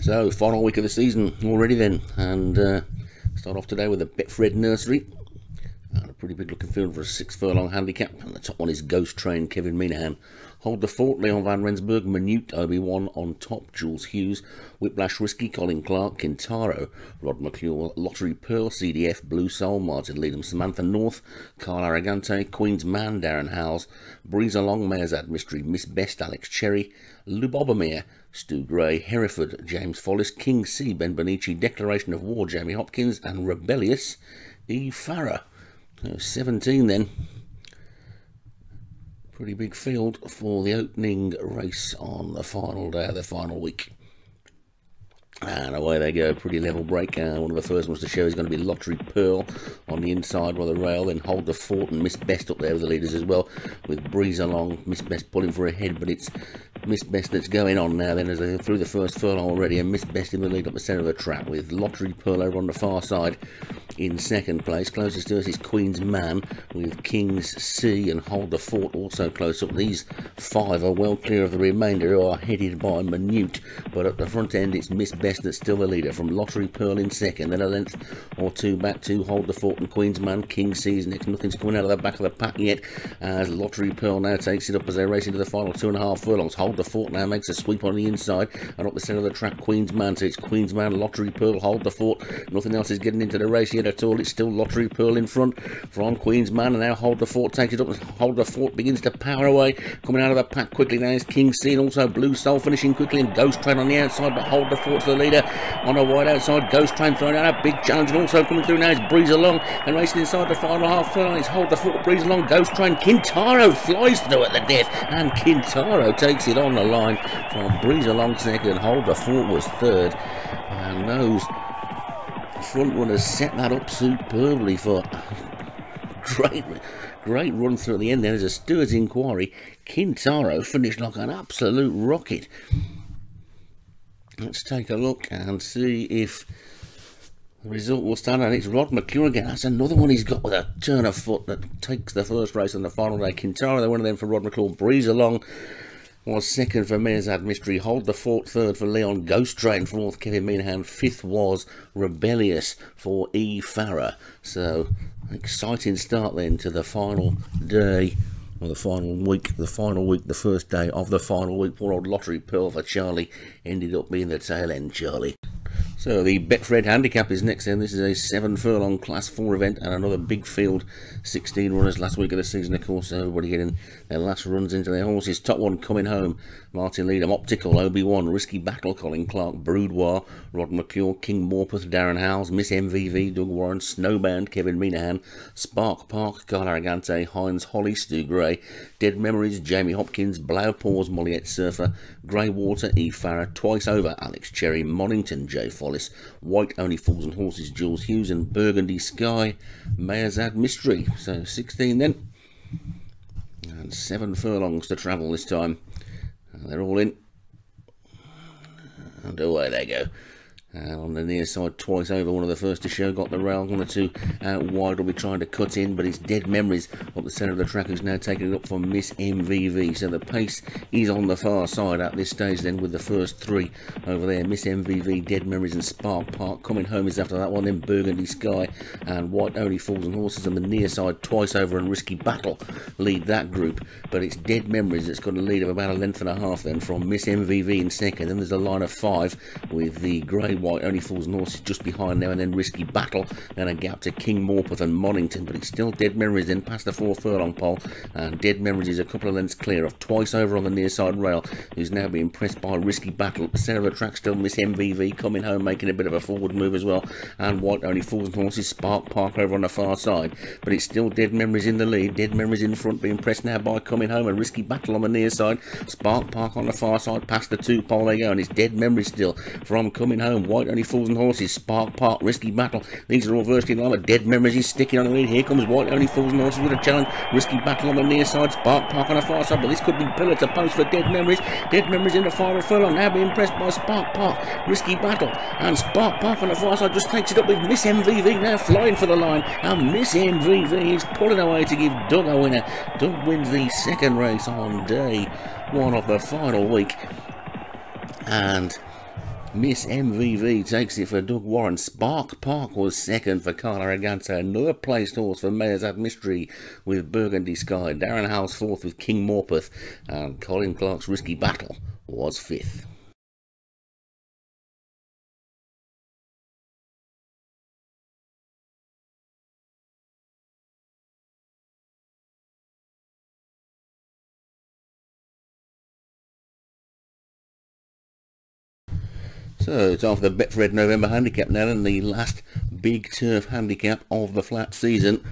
So, final week of the season already then, and start off today with a Betfred Nursery. And a pretty big looking field for a 6 furlong handicap. And the top one is Ghost Train, Kevin Minahan. Hold the Fort, Leon van Rensburg, Minute, Obi-Wan on top, Jules Hughes, Whiplash Risky, Colin Clark, Kintaro, Rod McClure, Lottery Pearl, CDF, Blue Soul, Martin Leadham, Samantha North, Carl Arrogante, Queen's Man, Darren Howells, Breeze Along, Mayorzad Mystery, Miss Best, Alex Cherry, Lubobomir, Stu Gray, Hereford, James Follis, King C, Ben Bonici, Declaration of War, Jamie Hopkins, and Rebellious, E. Farah. So 17 then. Pretty big field for the opening race on the final day of the final week. And away they go, pretty level break. One of the first ones to show is going to be Lottery Pearl on the inside by the rail. Then Hold the Fort and Miss Best up there with the leaders as well, with Breeze Along, Miss Best pulling for a head, but it's Miss Best that's going on now then as they go through the first furlong already, and Miss Best in the lead up the centre of the track, with Lottery Pearl over on the far side in second place. Closest to us is Queen's Man with King's C and Hold the Fort also close up. These 5 are well clear of the remainder, who are headed by Minute, but at the front end it's Miss Best that's still the leader, from Lottery Pearl in second, then a length or 2 back to Hold the Fort and Queen's Man. King C's next. Nothing's coming out of the back of the pack yet, as Lottery Pearl now takes it up as they race into the final 2.5 furlongs. Hold the Fort now makes a sweep on the inside, and up the centre of the track Queen's Man. So it's Queen's Man, Lottery Pearl, Hold the Fort. Nothing else is getting into the race yet at all. It's still Lottery Pearl in front from Queen's Man, and now Hold the Fort takes it up. Hold the Fort begins to power away, coming out of the pack quickly. Now is King C and also Blue Soul finishing quickly, and Ghost Train on the outside, but Hold the Fort's the leader on a wide outside. Ghost Train throwing out a big challenge, and also coming through now is Breeze Along, and racing inside the final half furlong. It's Hold the Fort, Breeze Along, Ghost Train. Kintaro flies through at the death, and Kintaro takes it on the line from Breeze Along second. Hold the Fort was third, and those front runners set that up superbly for great run through at the end. There's a Stewart's Inquiry. Kintaro finished like an absolute rocket. Let's take a look and see if the result will stand out. It's Rod McClure again. That's another one he's got with a turn of foot that takes the first race on the final day. Kintaro, one of them for Rod McClure. Breeze Along was second for Mayorzad Mystery. Hold the Fort third for Leon. Ghost Train fourth, Kevin Minahan. Fifth was Rebellious for E. Farah. So, exciting start then to the final day, or the final week, the first day of the final week. Poor old Lottery Pearl for Charlie ended up being the tail end, Charlie. So the Betfred Handicap is next then. This is a 7 furlong class 4 event, and another big field. 16 runners last week of the season, of course. Everybody getting their last runs into their horses. Top one coming home, Martin Leadham, Optical, Obi-Wan, Risky Battle, Colin Clark, Boudoir, Rod McClure, King Morpeth, Darren Howells, Miss MVV, Doug Warren, Snowbound, Kevin Minahan, Spark Park, Carl Arrogante, Hines Holly, Stu Gray, Dead Memories, Jamie Hopkins, Blow Paws, Molliette Surfer, Grey Water, E. Farah, Twice Over, Alex Cherry, Monington, J. Follis, White Only Fools and Horses, Jules Hughes, and Burgundy Sky, Mayorzad Mystery. So 16 then, and 7 furlongs to travel this time. They're all in, and away they go. On the near side, Twice Over, one of the first to show, got the rail. 1 or 2 out wide will be trying to cut in, but it's Dead Memories up the centre of the track, who's now taking it up for Miss MVV. So the pace is on the far side at this stage then, with the first 3 over there. Miss MVV, Dead Memories and Spark Park. Coming home is after that one, then Burgundy Sky and White Only Fools and Horses. On the near side, Twice Over and Risky Battle lead that group, but it's Dead Memories that's got a lead of about 1.5 lengths then from Miss MVV in second. Then there's a line of 5 with the Grey, White Only Fools and Horses just behind now, and then Risky Battle, then a gap to King Morpeth and Monington, but it's still Dead Memories then past the 4 furlong pole, and Dead Memories is a couple of lengths clear of Twice Over on the near side rail, who's now being pressed by Risky Battle. At the centre of the track still Miss MVV coming home, making a bit of a forward move as well, and White Only Fools and Horses, Spark Park over on the far side, but it's still Dead Memories in the lead. Dead Memories in front, being pressed now by Coming Home and Risky Battle on the near side. Spark Park on the far side, past the 2 pole they go, and it's Dead Memories still from Coming Home. White Only Fools and Horses, Spark Park, Risky Battle. These are all virtually in line, but Dead Memories is sticking on the lead. Here comes White Only Fools and Horses with a challenge. Risky Battle on the near side, Spark Park on the far side, but this could be pillar to post for Dead Memories. Dead Memories in the final furlong, now being pressed by Spark Park, Risky Battle, and Spark Park on the far side just takes it up with Miss MVV now flying for the line, and Miss MVV is pulling away to give Doug a winner. Doug wins the second race on day 1 of the final week, and Miss MVV takes it for Doug Warren. Spark Park was second for Carla Argante. Another placed horse for Mayor's Ad Mystery with Burgundy Sky. Darren Howes fourth with King Morpeth. And Colin Clark's Risky Battle was fifth. So it's after the Betfred November handicap now, and the last big turf handicap of the flat season.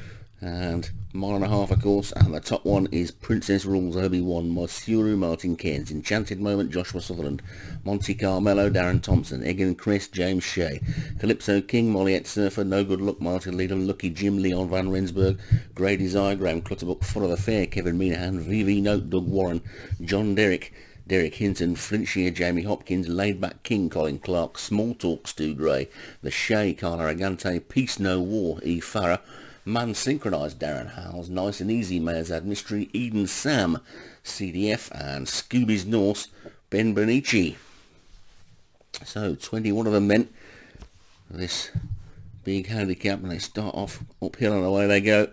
And mile and a half, of course, and the top one is Princess Rules Obi-Wan, Monsieur Martin Cairns, Enchanted Moment, Joshua Sutherland, Monte Carmelo, Darren Thompson, Egan Chris, James Shea, Calypso King, Molliette Surfer, No Good Luck, Martin Leader, Lucky Jim, Leon Van Rensburg, Grey Desire, Graham Clutterbuck, Full of the Fair, Kevin Minahan, VV Note, Doug Warren, John Derrick, Derek Hinton, Flintshear, Jamie Hopkins, Laidback King, Colin Clark, Small Talk, Stu Gray, The Shea, Carla Argante, Peace No War, E. Farah, Man Synchronised, Darren Howes, Nice and Easy, Mayor's Ad Mystery, Eden Sam, CDF, and Scooby's Norse, Ben Benici. So 21 of them then, this big handicap, and they start off uphill and away they go.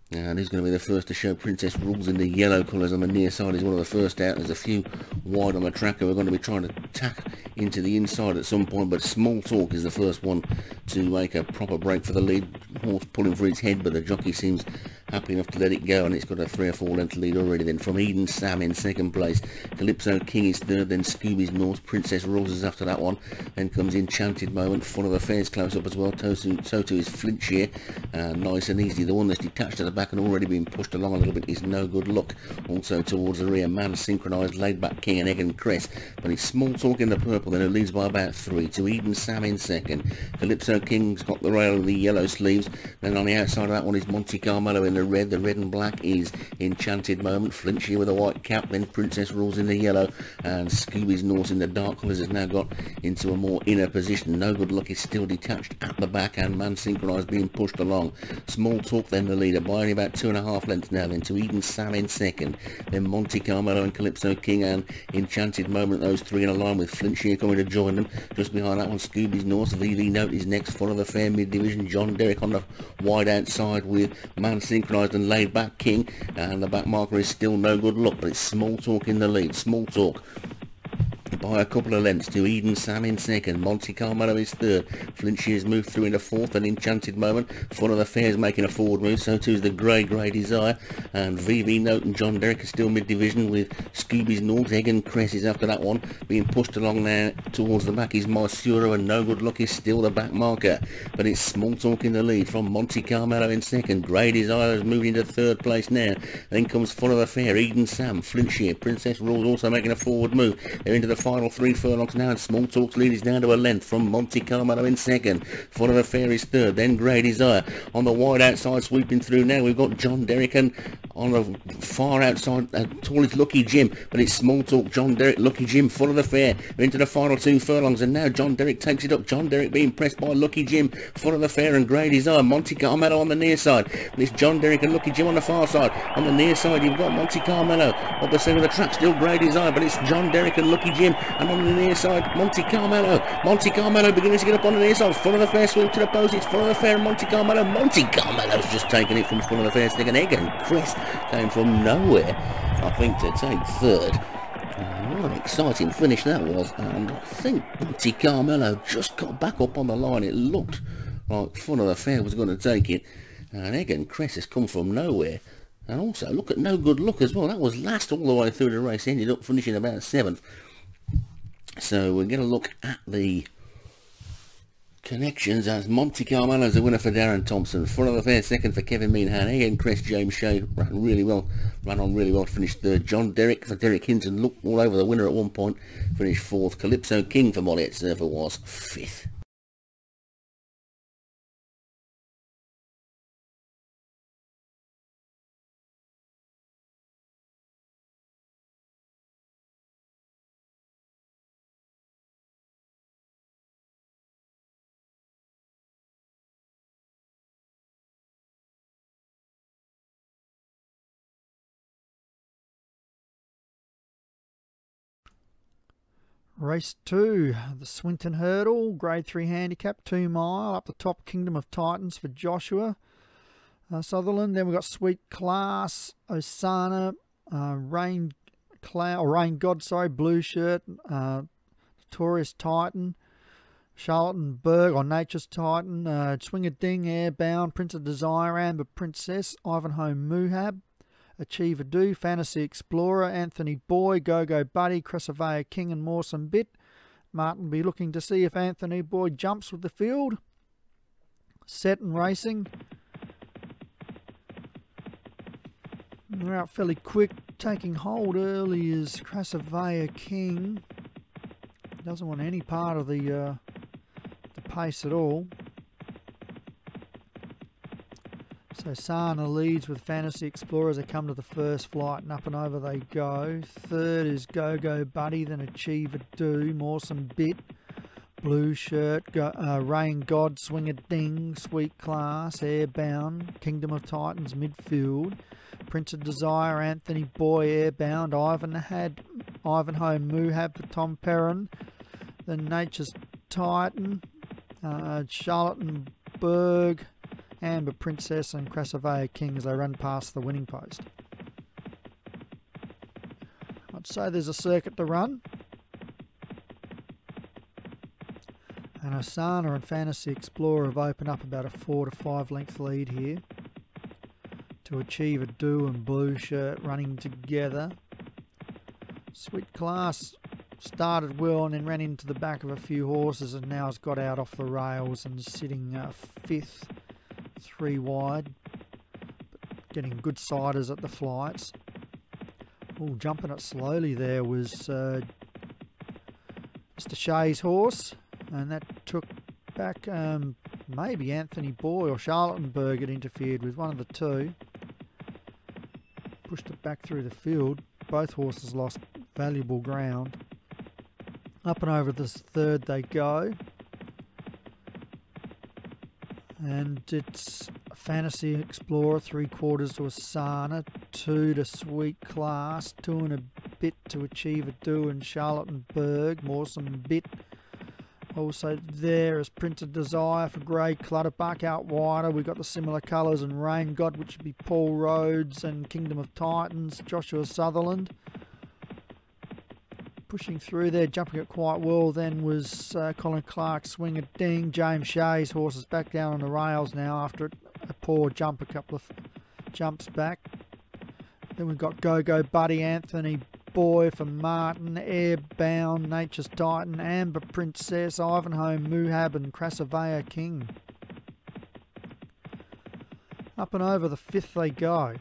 And who's going to be the first to show Princess Rules in the yellow colours on the near side? Is one of the first out. There's a few wide on the track who are going to be trying to tack into the inside at some point, but Small Talk is the first one to make a proper break for the lead. Horse pulling for its head, but the jockey seems happy enough to let it go, and it's got a 3 or 4 length lead already. Then from Eden Sam in second place, Calypso King is third, then Scooby's North, Princess Rules is after that one, then comes Enchanted Moment, Full of Affairs close up as well. So too is Flintshear, Nice and Easy. The one that's detached at the back and already been pushed along a little bit is No Good Luck. Also towards the rear, Man Synchronised, Laidback King and Egg and Cress, but it's Small Talk in the purple, then it leads by about 3 to Eden Sam in second. Calypso King's got the rail of the yellow sleeves, then on the outside of that one is Monte Carmelo in the red and black is Enchanted Moment, Flintshear with a white cap, then Princess Rules in the yellow, and Scooby's Norse in the dark colours has now got into a more inner position. No Good Luck is still detached at the back, and Man Synchronised being pushed along. Small Talk then the leader by only about 2.5 lengths now, then to Eden Sam in second, then Monte Carmelo and Calypso King and Enchanted Moment, those three in a line with Flintshear coming to join them. Just behind that one, Scooby's Norse, VV Note is next, Full of the Fair mid-division, John Derrick on the wide outside with Man Synchronised and Laidback King, and the back marker is still No Good Luck, but it's Small Talk in the lead. Small Talk by a couple of lengths to Eden Sam in second, Monte Carmelo is third, Flintshear's moved through into fourth, and Enchanted Moment, Full of the Fair's making a forward move, so too is the Grey Desire, and VV Note and John Derrick are still mid-division with Scooby's North, Egg and Cress is after that one, being pushed along there towards the back is Mysuro, and No Good Luck is still the back marker, but it's Small Talk in the lead from Monte Carmelo in second. Grey Desire is moving into third place now, then comes Full of the Fair, Eden Sam, Flintshear, Princess Rules also making a forward move, they're into the final 3 furlongs now, and Small Talk's lead is down to a length from Monte Carmelo in second. Full of the Fair is third, then Grey Desire on the wide outside sweeping through now. We've got John Derrick, and on the far outside tallest Lucky Jim, but it's Small Talk, John Derrick, Lucky Jim, Full of the Fair. We're into the final 2 furlongs, and now John Derrick takes it up. John Derrick being pressed by Lucky Jim, Full of the Fair and Grey Desire. Monte Carmelo on the near side, but it's John Derrick and Lucky Jim on the far side. On the near side you've got Monte Carmelo, up the centre of the track still Grey Desire, but it's John Derrick and Lucky Jim, and on the near side Monte Carmelo. Monte Carmelo beginning to get up on the near side. Full of the Fair sweep to the post. It's Full of the Fair and Monte Carmelo. Monte Carmelo's just taken it from Full of the Fair. Stick an Egg and Chris came from nowhere, I think, to take third. What an exciting finish that was, and I think Monte Carmelo just got back up on the line. It looked like Full of the Fair was going to take it, and Egg and Cress has come from nowhere. And also look at No Good Luck as well. That was last all the way through the race, ended up finishing about 7th. So we're going to look at the connections as Monte Carmelo's the winner for Darren Thompson. Full of the Fair second for Kevin Meanhan. Ian Cress, James Shea ran on really well to finish third. John Derrick for Derek Hinton looked all over the winner at one point, finished fourth. Calypso King for Molliette Surfer was 5th. Race 2, the Swinton Hurdle, Grade 3 handicap, 2 mile, up the top, Kingdom of Titans for Joshua Sutherland. Then we've got Sweet Class, Osana, Rain God, Blue Shirt, Notorious Titan, Charlottenburg, or Nature's Titan, Swinger Ding, Airbound, Prince of Desire, Amber Princess, Ivanhoe Muhab, Achieve a Do, Fantasy Explorer, Anthony Boy, Go-Go Buddy, Cressavea King, and Morsome Bit. Martin will be looking to see if Anthony Boy jumps with the field. Set and racing. They're out fairly quick. Taking hold early is Cressavea King. Doesn't want any part of the pace at all. So Sana leads with Fantasy Explorer as they come to the first flight, and up and over they go. Third is Go-Go Buddy, then Achieve a Do, Morsome Bit, Blue Shirt, Rain God, Swinger Ding, Sweet Class, Airbound, Kingdom of Titans midfield, Prince of Desire, Anthony Boy, Airbound, Ivanhoe Muhab for Tom Perrin, then Nature's Titan, Charlottenburg, Amber Princess, and Cressavea King as they run past the winning post. I'd say there's a circuit to run. And Osana and Fantasy Explorer have opened up about a 4 to 5 length lead here to Achieve a Do and Blue Shirt running together. Sweet Class started well and then ran into the back of a few horses and now has got out off the rails and sitting 5th. 3 wide, but getting good siders at the flights. Oh, jumping it slowly there was Mr. Shea's horse, and that took back maybe Anthony Boy or Charlottenburg had interfered with, one of the two. Pushed it back through the field. Both horses lost valuable ground. Up and over this third they go. And it's Fantasy Explorer, 3/4 to Osana, 2 to Sweet Class, 2 and a bit to Achieve a Do and Charlottenburg, Morsome Bit. Also there is Prince of Desire for Grey Clutterbuck. Out wider we've got the similar colours and Rain God, which would be Paul Rhodes, and Kingdom of Titans, Joshua Sutherland. Pushing through there, jumping it quite well then was Colin Clark's Swinger Ding. James Shea's horse is back down on the rails now after a poor jump, a couple of jumps back. Then we've got Go-Go Buddy, Anthony Boy for Martin, Airbound, Nature's Titan, Amber Princess, Ivanhoe Muhab, and Cressavea King. Up and over the 5th they go.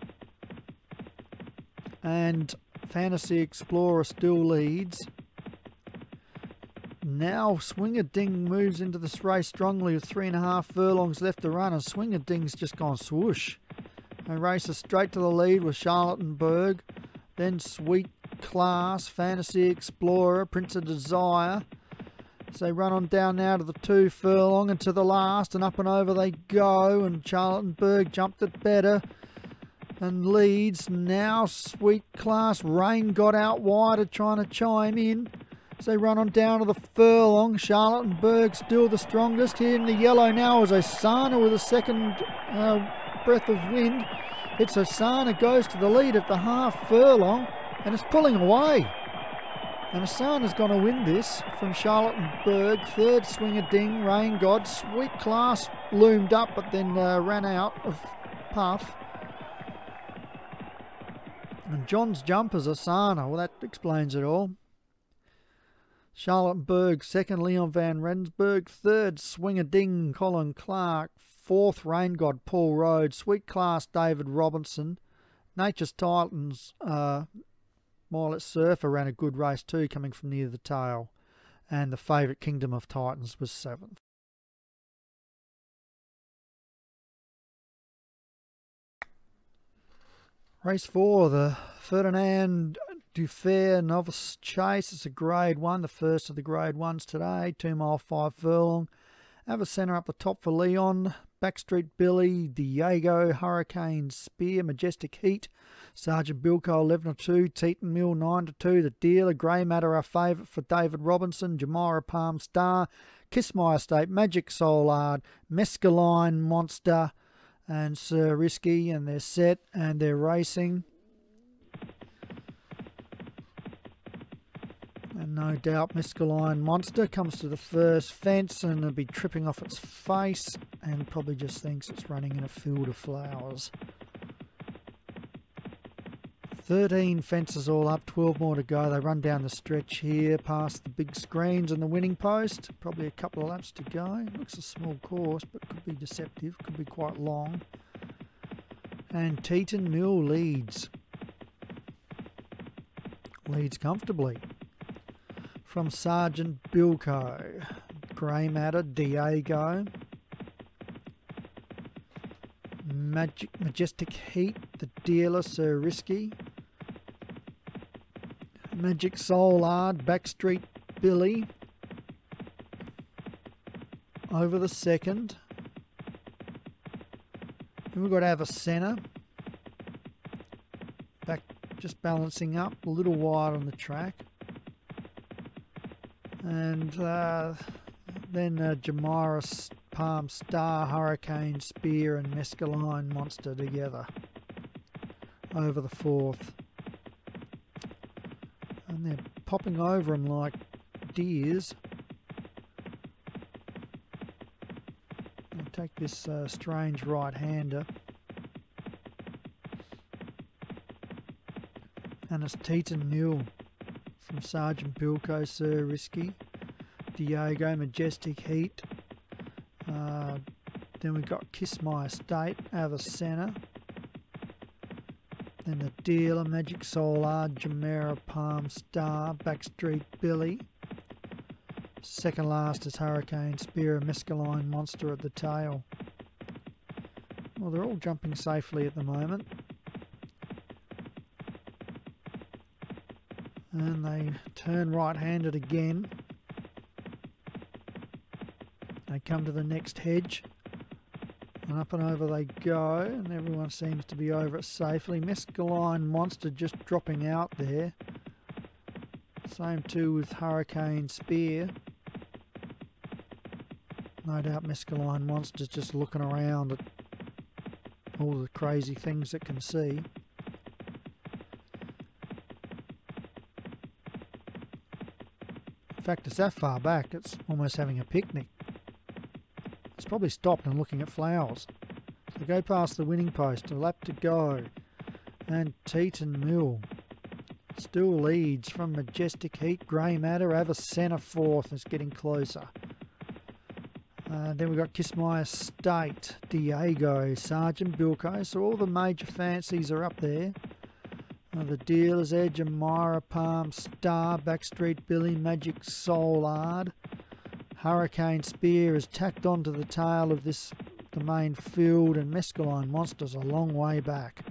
And Fantasy Explorer still leads. Now Swinger Ding moves into this race strongly with 3.5 furlongs left to run, and Swinger Ding's just gone swoosh and races straight to the lead with Charlottenburg, then Sweet Class, Fantasy Explorer, Prince of Desire. So they run on down now to the 2 furlong and to the last, and up and over they go, and Charlottenburg jumped it better and leads. Now Sweet Class, Rain got out wider trying to chime in. So they run on down to the furlong. Charlottenburg still the strongest. Here in the yellow now is Osana with a second breath of wind. It's Osana goes to the lead at the half furlong and it's pulling away. And Osana's going to win this from Charlottenburg. Third Swinger Ding, Rain God. Sweet Class loomed up but then ran out of puff. And John's jumpers, Osana, well that explains it all. Charlottenburg, second Leon van Rensburg, third Swinger Ding, Colin Clark, fourth Rain God, Paul Rhodes, Sweet Class, David Robinson. Nature's Titans, Milet Surfer ran a good race too, coming from near the tail. And the favourite Kingdom of Titans was 7th. Race 4, the Ferdinand Dufair Novice Chase. It's a Grade 1, the first of the Grade 1s today. 2 mile 5 furlong. Have a centre up the top for Leon. Backstreet Billy, Diego, Hurricane Spear, Majestic Heat, Sergeant Bilko 11-2, Teton Mill 9-2, The Dealer, Grey Matter our favourite for David Robinson, Jamira Palm Star, Kiss My Estate, Magic Soulard, Mescaline Monster, and Sir Risky, and they're set and they're racing. And no doubt Mescaline Monster comes to the first fence and it'll be tripping off its face and probably just thinks it's running in a field of flowers. 13 fences all up, 12 more to go. They run down the stretch here past the big screens and the winning post. Probably a couple of laps to go. Looks a small course but could be deceptive, could be quite long. And Teton Mill leads comfortably. From Sergeant Bilko, Grey Matter, Diego, Majestic Heat, The Dealer, Sir Risky, Magic Soulard, Backstreet Billy, over the second. Then we've got Avicenna, back just balancing up, a little wide on the track. And then Jamira Palm Star, Hurricane Spear and Mescaline Monster together over the fourth. And they're popping over them like deers. I'll take this strange right-hander. And it's Teton Mill from Sergeant Bilko, Sir Risky, Diego, Majestic Heat. Then we've got Kiss My Estate, Avicenna. Then The Dealer, Magic Soulard, Jamira Palm Star, Backstreet Billy. Second last is Hurricane Spear, Mescaline Monster at the tail. Well, they're all jumping safely at the moment. And they turn right-handed again. They come to the next hedge. And up and over they go. And everyone seems to be over it safely. Mescaline Monster just dropping out there. Same too with Hurricane Spear. No doubt Mescaline Monster's just looking around at all the crazy things it can see. In fact, it's that far back, it's almost having a picnic. It's probably stopped and looking at flowers. So go past the winning post, a lap to go. And Teton Mill still leads from Majestic Heat, Grey Matter, Avicenna fourth, is getting closer. Then we've got Kiss My Estate, Diego, Sergeant Bilko, so all the major fancies are up there. The Dealer's Edge, Jamira Palm Star, Backstreet Billy, Magic Soulard. Hurricane Spear is tacked onto the tail of the main field, and Mescaline Monster's a long way back.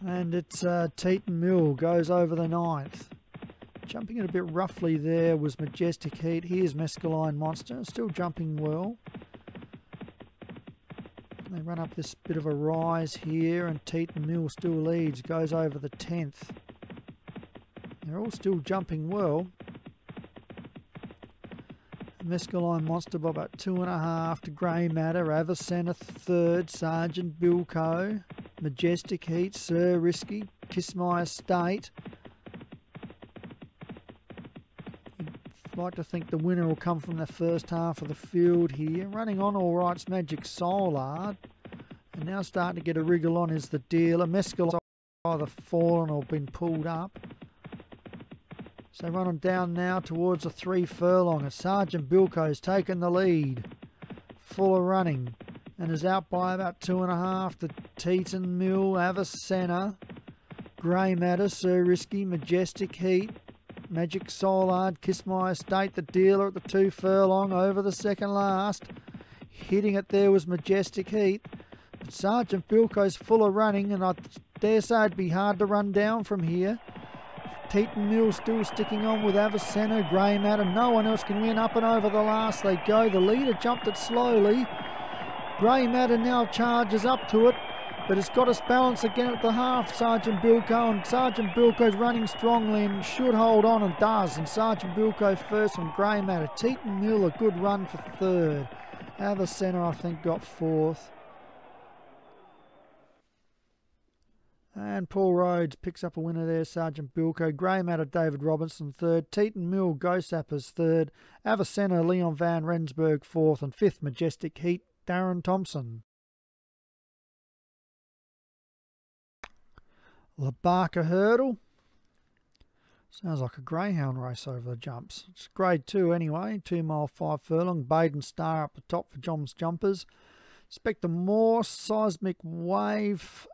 And it's Teton Mill goes over the ninth. Jumping it a bit roughly there was Majestic Heat. Here's Mescaline Monster, still jumping well. They run up this bit of a rise here, and Teton Mill still leads, goes over the 10th. They're all still jumping well. Mescaline Monster by about 2.5 to Grey Matter, Avicenna third, Sergeant Bilko, Majestic Heat, Sir Risky, Kiss My Estate. You'd like to think the winner will come from the first half of the field here. Running on all right's Magic Soulard. And now starting to get a wriggle on is The Dealer. Mescaline's either fallen or been pulled up. So running down now towards the 3 furlong. As Sergeant Bilko's taken the lead. Fuller running. And is out by about 2.5 to Teton Mill, Avicenna, Grey Matter, Sir Risky, Majestic Heat, Magic Soulard, Kiss My Estate, The Dealer at the 2 furlong over the second last. Hitting it there was Majestic Heat. But Sergeant Bilko's fuller running, and I dare say it'd be hard to run down from here. Teton Mill still sticking on with Avicenna. Grey Matter, no one else can win. Up and over the last they go. The leader jumped it slowly. Grey Matter now charges up to it, but it's got its balance again at the half. Sergeant Bilko, and Sergeant Bilko's running strongly and should hold on, and does. And Sergeant Bilko first from Grey Matter. Teton Mill a good run for third. Avicenna I think got fourth. And Paul Rhodes picks up a winner there, Sergeant Bilko. Grey Matter, David Robinson third. Teton Mill, Go Sappers third. Avicenna, Leon Van Rensburg fourth. And fifth, Majestic Heat, Darren Thompson. Labarca Hurdle. Sounds like a greyhound race over the jumps. It's grade 2 anyway, 2 mile 5 furlong. Baden Star up the top for John's Jumpers. Spectre Morse, Seismic Wave,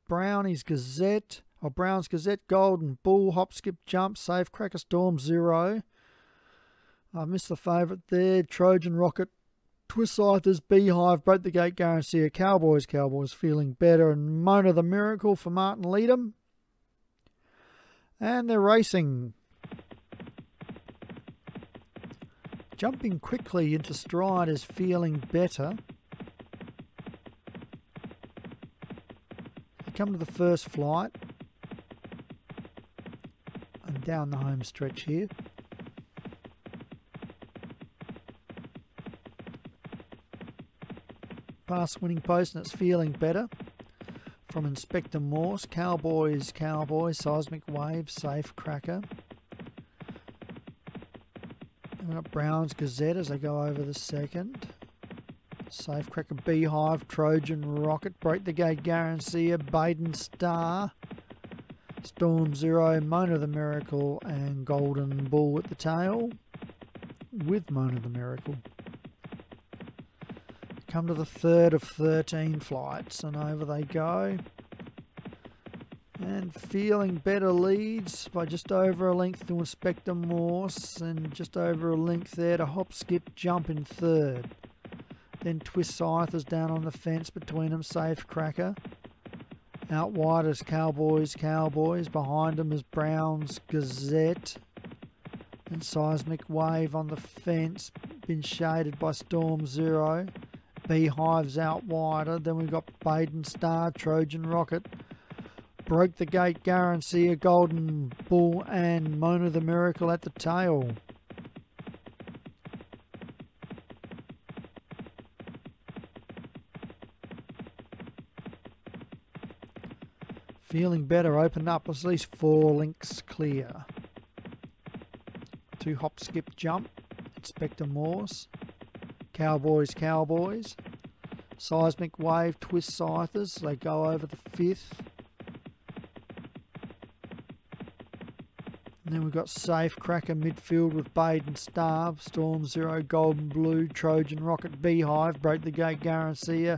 Brownie's Gazette, or Brown's Gazette, Golden Bull, Hop Skip Jump, Safe Cracker Storm 0. I missed the favourite there, Trojan Rocket, Twist Scythers, Beehive, Broke the Gate Guarantee, Cowboys Feeling Better, and Mona the Miracle for Martin Leadham. And they're racing. Jumping quickly into stride is Feeling Better. They come to the first flight. And down the home stretch here. Past Winning Post, and it's Feeling Better. From Inspector Morse, Cowboys, Seismic Wave, Safe Cracker. And we've got Brown's Gazette as they go over the second. Safe Cracker, Beehive, Trojan Rocket, Break the Gate Guarantee, Baden Star, Storm 0, Mona the Miracle, and Golden Bull at the tail with Mona the Miracle. Come to the third of 13 flights, and over they go. And Feeling Better leads by just over a length to Inspector Morse, and just over a length there to Hop Skip Jump in third. Then Twist Scythers down on the fence between them, Safe Cracker. Out wide is Cowboys, behind them is Brown's Gazette. And Seismic Wave on the fence, been shaded by Storm 0. Beehive's out wider. Then we've got Baden Star, Trojan Rocket, Broke the Gate Guarantee, Golden Bull, and Mona the Miracle at the tail. Feeling Better opened up at least 4 links clear. 2 Hop Skip Jump, Inspector Morse, Cowboys, Seismic Wave, Twist Scythers, they go over the 5th. And then we've got Safe Cracker midfield with Baden Star, Storm 0, Golden Blue, Trojan Rocket, Beehive, Break the Gate Guarantee,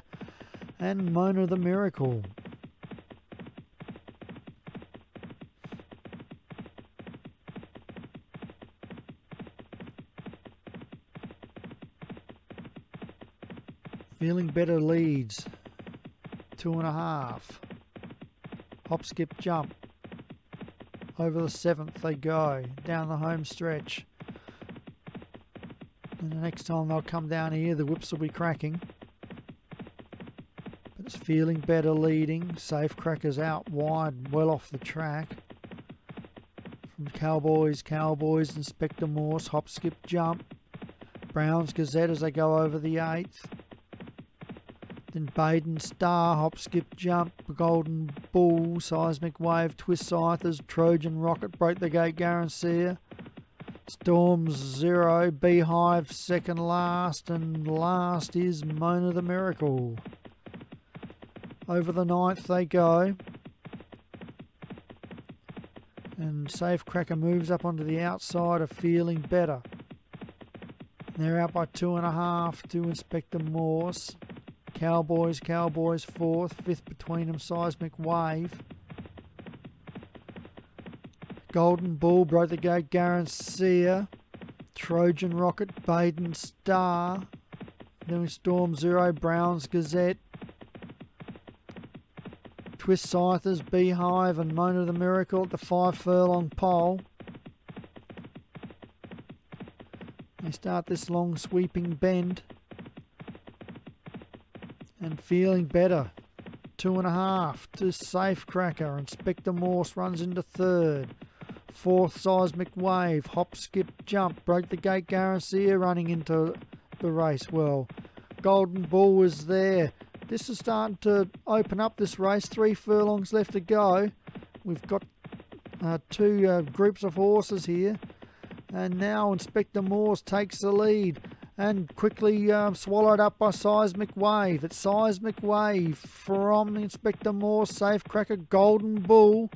and Mona the Miracle. Feeling Better leads 2.5. Hop Skip Jump. Over the 7th they go, down the home stretch. And the next time they'll come down here, the whips will be cracking. But it's Feeling Better leading. Safe Crackers out wide, well off the track. From Cowboys, Inspector Morse, Hop Skip Jump. Brown's Gazette as they go over the 8th. Then Baden Star, Hop Skip Jump, Golden Bull, Seismic Wave, Twist Scythers, Trojan Rocket, Break the Gate Guarantee, Storm 0, Beehive second last, and last is Mona the Miracle. Over the 9th they go. And Safe Cracker moves up onto the outside of Feeling Better. They're out by 2.5 to Inspector Morse. Cowboys 4th, 5th between them, Seismic Wave. Golden Bull, Broke the Gate Guarantee, Trojan Rocket, Baden Star. Then Storm 0, Brown's Gazette. Twist Scythers, Beehive and Mona the Miracle at the 5 furlong pole. They start this long sweeping bend. And feeling better. 2.5 to Safecracker. Inspector Morse runs into 3rd. 4th Seismic Wave. Hop, Skip, Jump. Broke the Gate Garancia running into the race well. Golden Bull was there. This is starting to open up this race. 3 furlongs left to go. We've got 2 groups of horses here. And now Inspector Morse takes the lead. And quickly swallowed up by Seismic Wave. It's Seismic Wave from Inspector Morse, Safecracker, Golden Bull.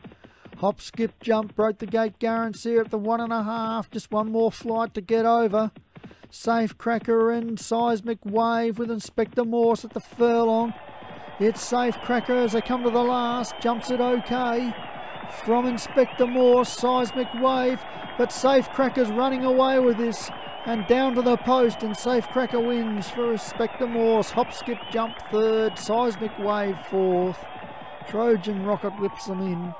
Hop, Skip, Jump, Broke the Gate Garancia at the 1.5. Just one more flight to get over. Safecracker and Seismic Wave with Inspector Morse at the furlong. It's Safecracker as they come to the last. Jumps it okay from Inspector Morse, Seismic Wave. But Safecracker's running away with this. And down to the post, and Safecracker wins for Inspector Morse. Hop, Skip, Jump 3rd, Seismic Wave 4th. Trojan Rocket whips them in.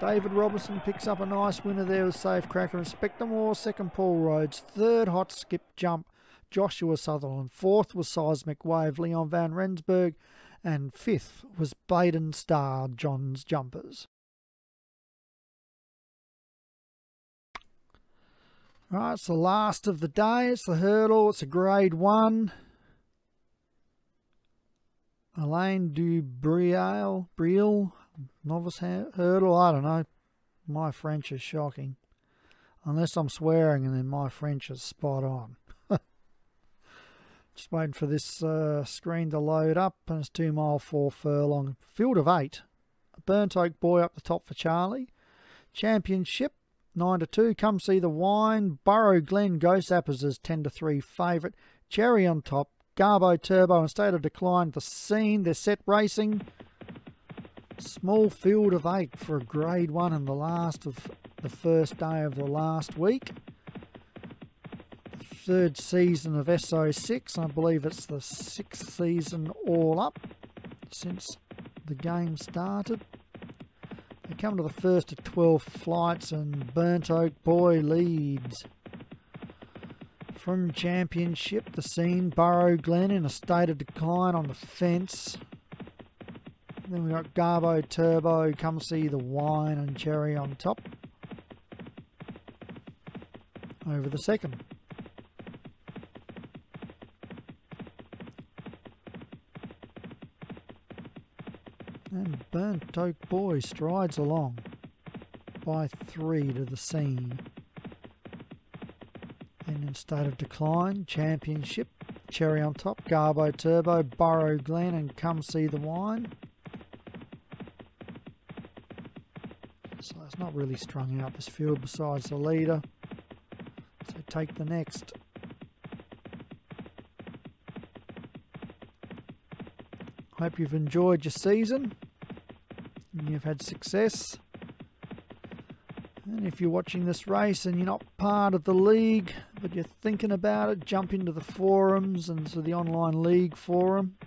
David Robertson picks up a nice winner there with Safecracker. Inspector Morse 2nd, Paul Rhodes. 3rd, Hot Skip Jump, Joshua Sutherland. 4th was Seismic Wave, Leon Van Rensburg. And 5th was Baden Star, John's Jumpers. Right, it's the last of the day. It's the hurdle. It's a grade 1. Alain Dubriel, novice hurdle. I don't know. My French is shocking. Unless I'm swearing and then my French is spot on. Just waiting for this screen to load up. And it's 2 mile 4 furlong. Field of 8. A Burnt Oak Boy up the top for Charlie. Championship. 9 to 2, Come See the Wine. Burrow Glen, Ghost Apples is 10 to 3 favourite. Cherry on Top, Garbo Turbo and State of Decline, The Scene. They're set racing. Small field of 8 for a grade 1 and the last of the first day of the last week. 3rd season of SO6. I believe it's the 6th season all up since the game started. They come to the first of 12 flights and Burnt Oak Boy leads. From Championship, The Scene, Burrow Glen in a state of decline on the fence. Then we got Garbo Turbo, Come See the Wine and Cherry on Top. Over the second. And Burnt Oak Boy strides along by 3 to The Scene. Then in state of decline, Championship, Cherry on Top, Garbo Turbo, Burrow Glen and Come See the Wine. So it's not really strung out this field besides the leader. So take the next. Hope you've enjoyed your season and you've had success. And if you're watching this race and you're not part of the league but you're thinking about it, jump into the forums and to the online league forum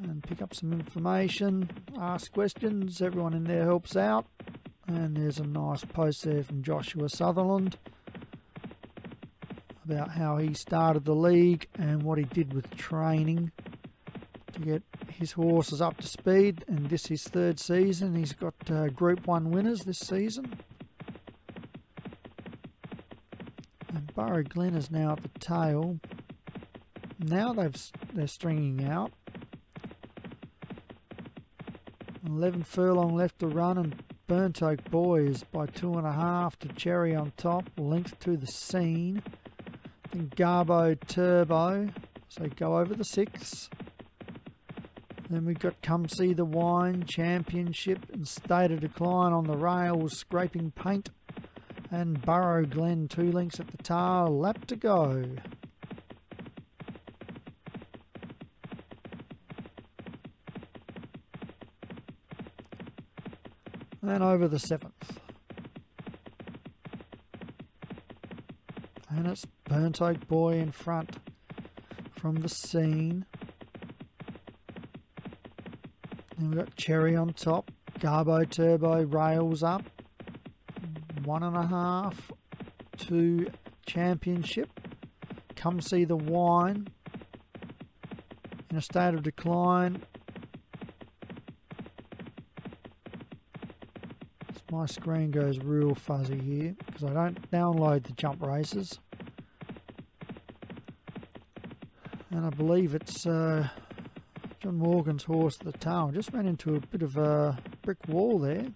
and pick up some information, ask questions. Everyone in there helps out. And there's a nice post there from Joshua Sutherland about how he started the league and what he did with training to get his horses up to speed. And this is his 3rd season. He's got Group 1 winners this season. And Burrow Glen is now at the tail. Now they're stringing out. 11 furlong left to run and Burnt Oak Boy is by 2.5 to Cherry on Top, length to The Scene. Then Garbo Turbo, so go over the 6. Then we've got Come See the Wine, Championship and State of Decline on the rails, scraping paint. And Burrow Glen 2 lengths at the tail, lap to go. And over the 7th. And it's Burnt Oak Boy in front from The Scene. Then we've got Cherry on top, Garbo Turbo rails up, 1.5 to Championship. Come See the Wine in a state of decline. My screen goes real fuzzy here because I don't download the jump races. And I believe it's John Morgan's horse at the tail. Just ran into a bit of a brick wall there.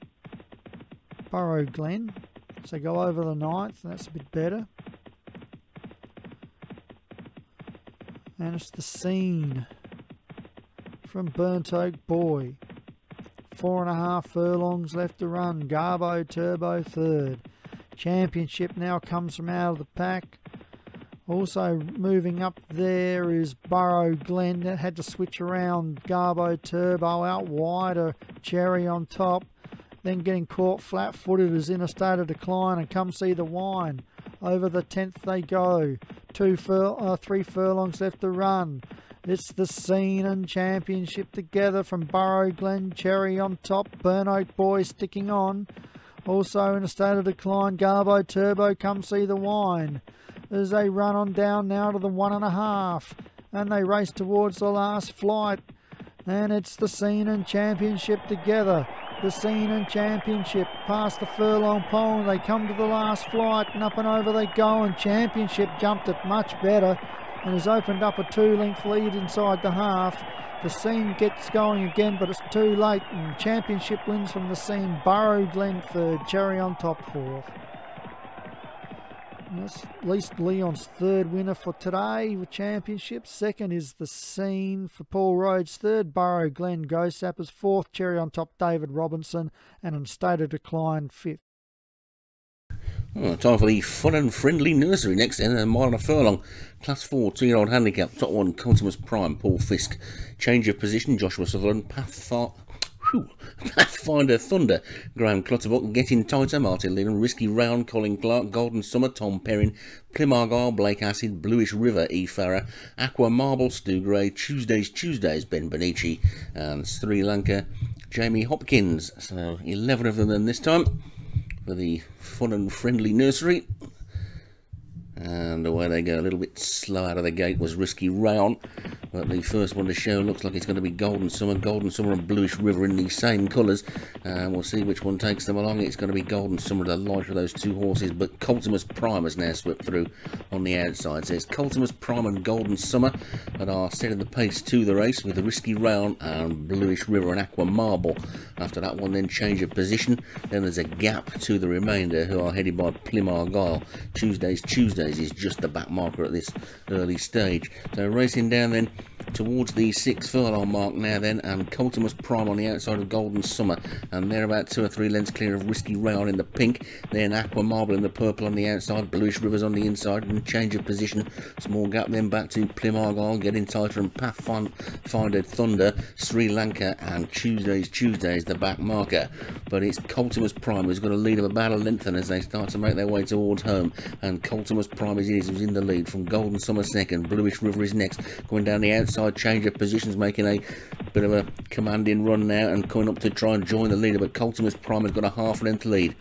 Burrow Glen. So go over the 9th, and that's a bit better. And it's The Scene from Burnt Oak Boy. 4.5 furlongs left to run. Garbo Turbo third. Championship now comes from out of the pack. Also moving up there is Burrow Glen. That had to switch around. Garbo Turbo out wider. Cherry on top. Then getting caught flat-footed is in a state of decline. And Come See the Wine. Over the 10th they go. 3 furlongs left to run. It's The Scene and Championship together from Burrow Glen. Cherry on top. Burnt Oak Boy sticking on. Also in a state of decline, Garbo Turbo, Come See the Wine. As they run on down now to the 1.5. And they race towards the last flight. And it's The Scene and Championship together. The Scene and Championship past the furlong pole. They come to the last flight and up and over they go. And Championship jumped it much better and has opened up a 2-length lead inside the half. The Scene gets going again, but it's too late, and Championship wins from The Scene. Burrow Glen third, Cherry on top fourth. And that's at least Leon's third winner for today with Championship. Second is The Scene for Paul Rhodes. Third, Burrow Glen Ghost Sappers. Fourth, Cherry on top, David Robinson. And in state of decline, fifth. Oh, time for the fun and friendly nursery next, and a mile and a furlong. Class 4, 2-year-old handicap. Top 1, Consummate Prime, Paul Fisk. Change of position, Joshua Sutherland. Pathfinder Thunder, Graham Clutterbuck. Getting Tighter, Martin Lennon. Risky Round, Colin Clark. Golden Summer, Tom Perrin. Plym Argyle, Blake Acid. Bluish River, E. Farrer. Aqua Marble, Stu Gray. Tuesdays, Ben Benici. And Sri Lanka, Jamie Hopkins. So 11 of them this time for the fun and friendly nursery. And away they go. A little bit slow out of the gate was Risky Round, but the first one to show looks like it's going to be Golden Summer and Bluish River in the same colours, and we'll see which one takes them along. It's going to be Golden Summer, the lighter of those two horses, but Coltimus Prime has now swept through on the outside. So it's Coltimus Prime and Golden Summer that are setting the pace to the race, with the Risky Round and Bluish River and Aqua Marble. After that one then change of position, then there's a gap to the remainder, who are headed by Plym Argyle. Tuesdays is just the back marker at this early stage. So racing down then towards the 6 furlong mark now then, and Coltimus Prime on the outside of Golden Summer, and they're about 2 or 3 lengths clear of Risky Round in the pink, then Aqua Marble in the purple on the outside, Bluish Rivers on the inside, and change of position, small gap then back to Plym Argyle, Getting Tighter and Pathfinder Thunder, Sri Lanka, and Tuesdays the back marker. But it's Coltimus Prime who's got a lead of about a length as they start to make their way towards home, and Coltimus Prime is in the lead from Golden Summer second. Bluish River is next, going down the outside, change of positions, making a bit of a commanding run now and coming up to try and join the leader, but Coltimus Prime has got a half-length lead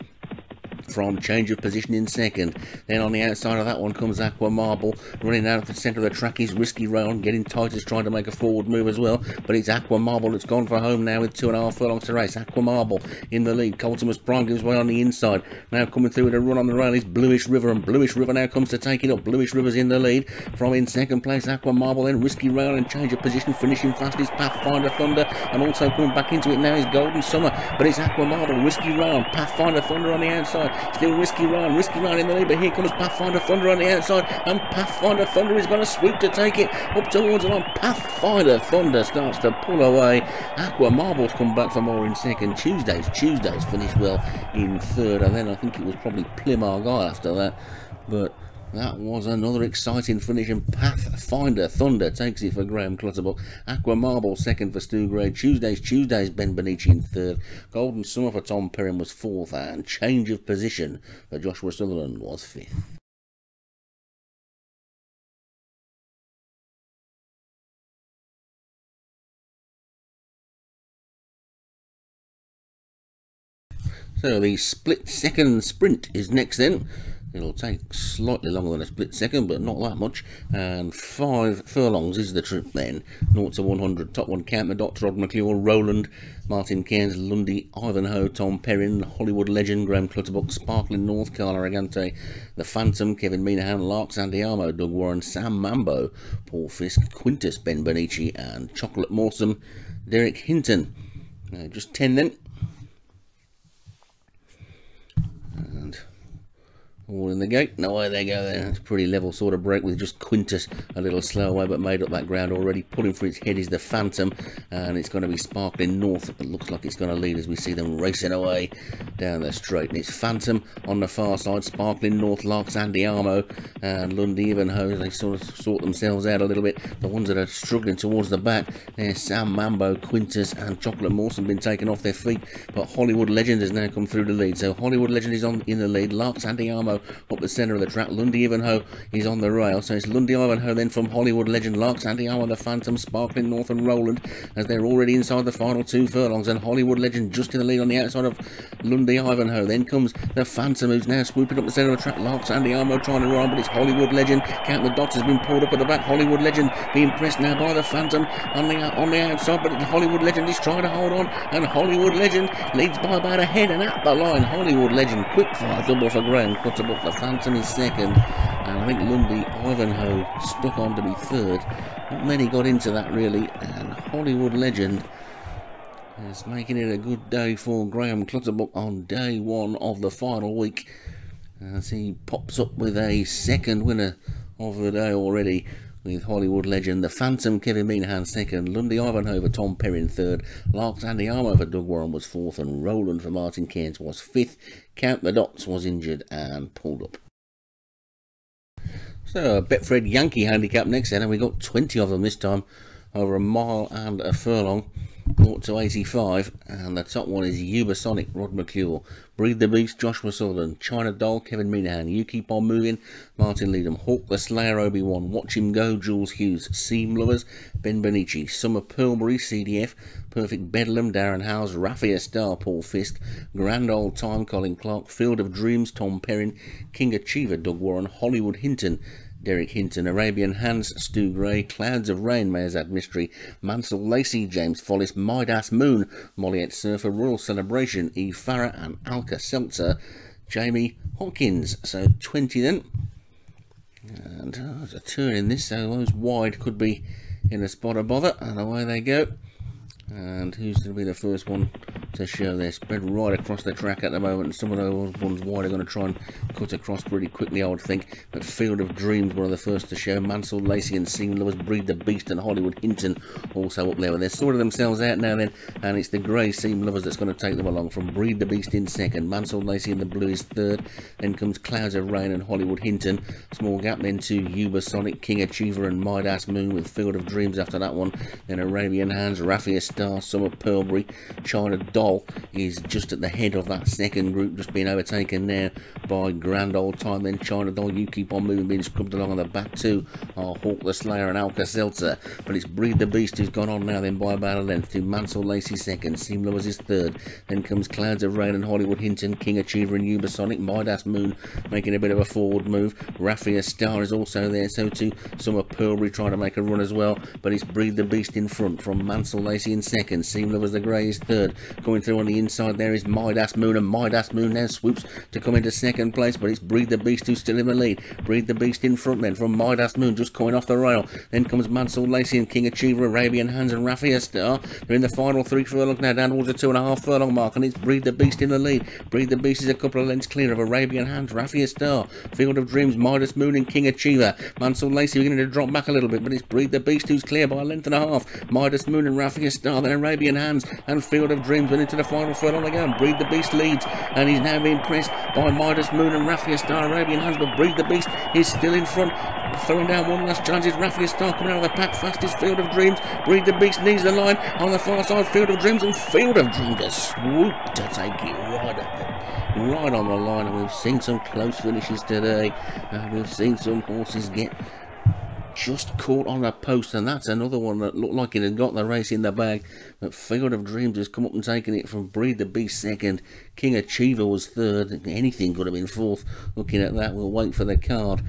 from change of position in second. Then on the outside of that one comes Aqua Marble, running out of the centre of the track is Risky Round. Getting Tight is trying to make a forward move as well, but it's Aqua Marble that's gone for home now with 2.5 furlongs to race. Aqua Marble in the lead. Coltimus Prime gives way on the inside. Now coming through with a run on the rail is Bluish River, and Bluish River now comes to take it up. Bluish River's in the lead. From in second place Aqua Marble, then Risky Round, and change of position finishing fast is Pathfinder Thunder, and also coming back into it now is Golden Summer, but it's Aqua Marble, Risky Round, Pathfinder Thunder on the outside. Still Risky Round in the lead, but here comes Pathfinder Thunder on the outside, and Pathfinder Thunder is going to sweep to take it up towards the line. Pathfinder Thunder starts to pull away. Aqua Marble's come back for more in second. Tuesdays finished well in third, and then I think it was probably Plym Argyle after that. But that was another exciting finish, and Pathfinder Thunder takes it for Graham Clutterbuck. Aqua Marble second for Stu Gray. Tuesdays Ben Benici in third. Golden Summer for Tom Perrin was fourth, and change of position for Joshua Sutherland was fifth. So the split second sprint is next then. It'll take slightly longer than a split second, but not that much. And 5 furlongs is the trip then. 0 to 100. Top one, Count Dr. Rod McClure, Roland, Martin Cairns, Lundy, Ivanhoe, Tom Perrin, Hollywood Legend, Graham Clutterbuck, Sparkling North, Carla Argante, The Phantom, Kevin Minahan, Larks, Andy Armo, Doug Warren, Sam Mambo, Paul Fisk, Quintus, Ben Benici, and Chocolate Morsum, Derek Hinton. Just 10 then. And all in the gate. No, away they go then. It's a pretty level sort of break with just Quintus a little slow away, but made up that ground already. Pulling for its head is the Phantom, and it's going to be Sparkling North. It looks like it's going to lead as we see them racing away down the straight. And it's Phantom on the far side, Sparkling North, Larks, Andy Armo, and Lundy Ivanhoe. They sort of sort themselves out a little bit. The ones that are struggling towards the back, there's Sam Mambo, Quintus, and Chocolate Mawson been taken off their feet, but Hollywood Legend has now come through the lead. So Hollywood Legend is in the lead. Larks, Andy Armo up the centre of the track. Lundy Ivanhoe is on the rail. So it's Lundy Ivanhoe then from Hollywood Legend, Larks, Andy Armo, the Phantom, Sparkling North, and Roland, as they're already inside the final 2 furlongs. And Hollywood Legend just in the lead on the outside of Lundy Ivanhoe. Then comes the Phantom, who's now swooping up the centre of the track. Larks, Andy Armo trying to run, but it's Hollywood Legend. Count the Dots has been pulled up at the back. Hollywood Legend being pressed now by the Phantom on the outside, but Hollywood Legend is trying to hold on, and Hollywood Legend leads by about a head and at the line. Hollywood Legend quick fire double for Graham Clutterbuck. The Phantom is second, and I think Lundy Ivanhoe stuck on to be third. Not many got into that really, and Hollywood Legend is making it a good day for Graham Clutterbuck on day 1 of the final week, as he pops up with a second winner of the day already, with Hollywood Legend, the Phantom, Kevin Minahan second, Lundy Ivanhoe for Tom Perrin third, Larks, Andy Armo for Doug Warren was fourth, and Roland for Martin Cairns was fifth. Count the Dots was injured and pulled up. So Betfred Yankee handicap next then, and we got 20 of them this time, over a mile and a furlong, 0 to 85, and the top one is Ubasonic, Rod McClure, Breathe the Beast, Joshua Sutherland, China Doll, Kevin Minahan, You Keep On Moving, Martin Leadham, Hawk the Slayer, Obi-Wan, Watch Him Go, Jules Hughes, Seam Lovers, Ben Benici, Summer Pearlbury, CDF, Perfect Bedlam, Darren Howes, Raffia Star, Paul Fisk, Grand Old Time, Colin Clark, Field of Dreams, Tom Perrin, King Achiever, Doug Warren, Hollywood Hinton, Derek Hinton, Arabian Hands, Stu Gray, Clouds of Rain, Mayazad Mystery, Mansell Lacey, James Follis, Midas Moon, Molliette Surfer, Royal Celebration, Eve Farah, and Alka Seltzer, Jamie Hawkins. So 20 then. And there's a turn in this, so those wide could be in a spot of bother, and away they go. And who's going to be the first one to show? They're spread right across the track at the moment, and some of those ones wide are going to try and cut across pretty quickly, I would think. But Field of Dreams, one of the first to show. Mansell Lacey and Seam Lovers, Breed the Beast, and Hollywood Hinton also up there. But they're sorting themselves out now then, and it's the grey Seam Lovers that's going to take them along, from Breed the Beast in second. Mansell Lacey in the blue is third. Then comes Clouds of Rain and Hollywood Hinton. Small gap then to Ubasonic, King Achiever, and Midas Moon, with Field of Dreams after that one. Then Arabian Hands, Raffia Star, Summer Pearlbury, China Doll is just at the head of that second group, just being overtaken now by Grand Old Time. Then China Doll, You Keep On Moving, being scrubbed along on the back too are Hawk the Slayer and Alka Seltzer. But it's Breed the Beast who's gone on now then by about a length to Mansell Lacey second, Seam Lovers is third. Then comes Clouds of Rain and Hollywood Hinton, King Achiever and Ubasonic, Midas Moon making a bit of a forward move. Raffia Star is also there, so too Summer Pearlbury trying to make a run as well. But it's Breed the Beast in front, from Mansell Lacey in second, Seam Lovers the Grey is third. Coming through on the inside there is Midas Moon, and Midas Moon now swoops to come into second place, but it's Breed the Beast who's still in the lead. Breed the Beast in front then, from Midas Moon just coming off the rail. Then comes Mansell Lacey and King Achiever, Arabian Hands and Raffia Star. They're in the final 3 furlongs now, down towards the 2.5 furlong mark, and it's Breed the Beast in the lead. Breed the Beast is a couple of lengths clear of Arabian Hands, Raffia Star, Field of Dreams, Midas Moon and King Achiever. Mansell Lacey beginning to drop back a little bit, but it's Breed the Beast who's clear by a length and a half. Midas Moon and Raffia Star, then Arabian Hands and Field of Dreams went into the final furlong again. Breed the Beast leads, and he's now being pressed by Midas Moon and Raffia Star, Arabian Hands, but Breed the Beast is still in front. Throwing down one last chance is Raffia Star coming out of the pack. Fastest Field of Dreams. Breed the Beast needs the line on the far side. Field of Dreams, and Field of Dreams a swoop to take it right on the line. And we've seen some close finishes today. We've seen some horses get just caught on a post, and that's another one that looked like it had got the race in the bag, but Field of Dreams has come up and taken it from Breed the Beast second. King Achiever was third. Anything could have been fourth. Looking at that, we'll wait for the card.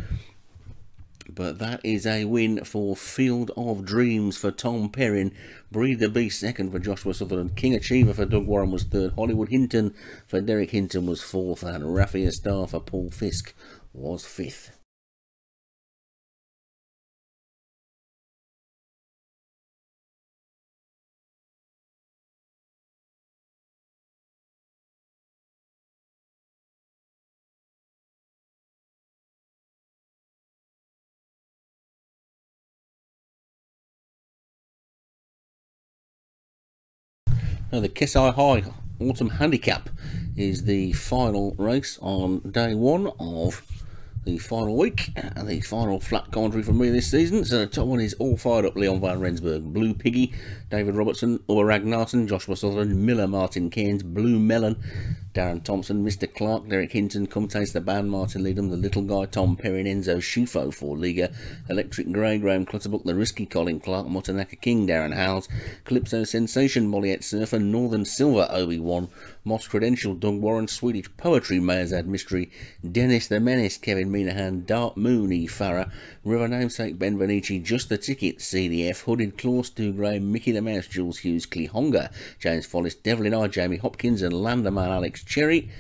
But that is a win for Field of Dreams for Tom Perrin. Breed the Beast second for Joshua Sutherland. King Achiever for Doug Warren was third. Hollywood Hinton for Derek Hinton was fourth. And Raffia Star for Paul Fisk was fifth. Now the Kesai High Autumn Handicap is the final race on day one of the final week and the final flat commentary from me this season. So the top one is All Fired Up, Leon van Rensburg, Blue Piggy, David Robertson, Uber Ragnarsson, Joshua Sutherland, Miller, Martin Keynes, Blue Melon, Darren Thompson, Mr. Clark, Derek Hinton, Come Taste the Band, Martin Leadham, The Little Guy, Tom Perrin, Enzo Schifo for Liga, Electric Grey, Graham Clutterbuck, The Risky, Colin Clark, Motanaka King, Darren Howells, Calypso Sensation, Molliette Surfer, Northern Silver, Obi-Wan, Moss Credential, Doug Warren, Swedish Poetry, Mayazad Mystery, Dennis the Menace, Kevin Minahan, Dark Moon, E. Farah, River Namesake, Ben Venici, Just the Ticket, CDF, Hooded Claw, Stu Gray, Mickey the Mouse, Jules Hughes, Cleehonga, James Follis, Devil in Eye, Jamie Hopkins, and Landerman Alex Cherry.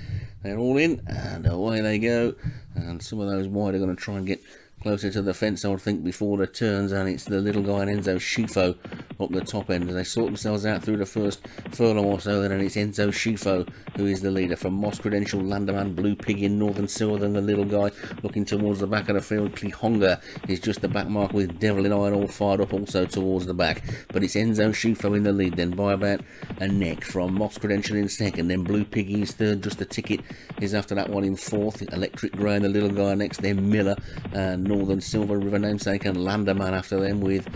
They're all in, and away they go. And some of those wide are going to try and get closer to the fence, I would think, before the turns, and it's the Little Guy and Enzo Schifo up the top end as they sort themselves out through the first furlong or so. Then it's Enzo Schifo who is the leader from Moss Credential, Landerman, Blue Pig in Northern Silver, then the Little Guy looking towards the back of the field. Cleehonga is just the back mark with Devil in Eye and All Fired Up also towards the back, but it's Enzo Schifo in the lead then by about a neck from Moss Credential in second, then Blue Piggy is third, Just the Ticket is after that one in fourth, Electric Grey and the Little Guy next, then Miller and Northern Silver, River Namesake and Landerman after them, with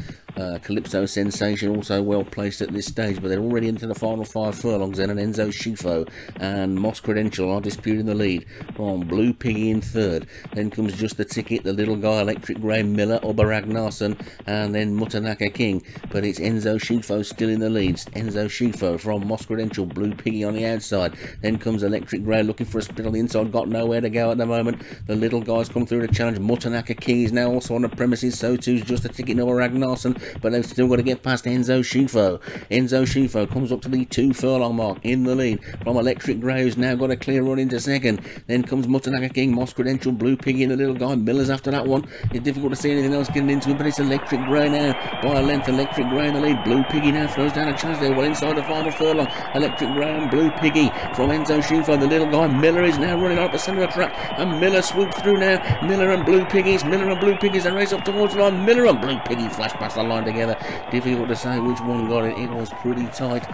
Calypso Sensation also well placed at this stage, but they're already into the final 5 furlongs then, and Enzo Schifo and Moss Credential are disputing the lead from Blue Piggy in third. Then comes Just the Ticket, the Little Guy, Electric Grey, Miller, Uber Ragnarsson, and then Mutanaka King, but it's Enzo Schifo still in the leads. Enzo Schifo from Moss Credential, Blue Piggy on the outside, then comes Electric Grey looking for a split on the inside, got nowhere to go at the moment. The Little Guy's come through to challenge. Mutanaka King is now also on the premises, so too's Just a Ticket, Uber Ragnarsson, but they've still got to get past Enzo Schifo. Enzo Schifo comes up to the 2 furlong mark in the lead from Electric Grey, who's now got a clear run into second. Then comes Mutanaka King, Moss Credential, Blue Piggy and the Little Guy. Miller's after that one. It's difficult to see anything else getting into it, but it's Electric Grey now by a length. Electric Grey in the lead. Blue Piggy now throws down a chance there, well inside the final furlong. Electric Grey and Blue Piggy from Enzo Schifo. The Little Guy, Miller, is now running out the centre of the track, and Miller swoops through now. Miller and Blue Piggies, they race up towards the line. Miller and Blue Piggy flash past the line together. Difficult to say which one got it. It was pretty tight.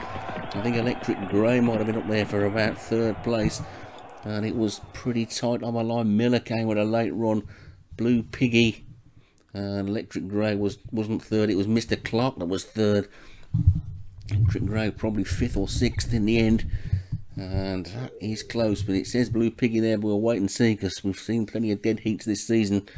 I think Electric Grey might have been up there for about 3rd place, and it was pretty tight on the line. Miller came with a late run. Blue Piggy and Electric Grey wasn't 3rd. It was Mr. Clark that was 3rd. Electric Grey probably 5th or 6th in the end, and that is close. But it says Blue Piggy there, but we'll wait and see, because we've seen plenty of dead heats this season.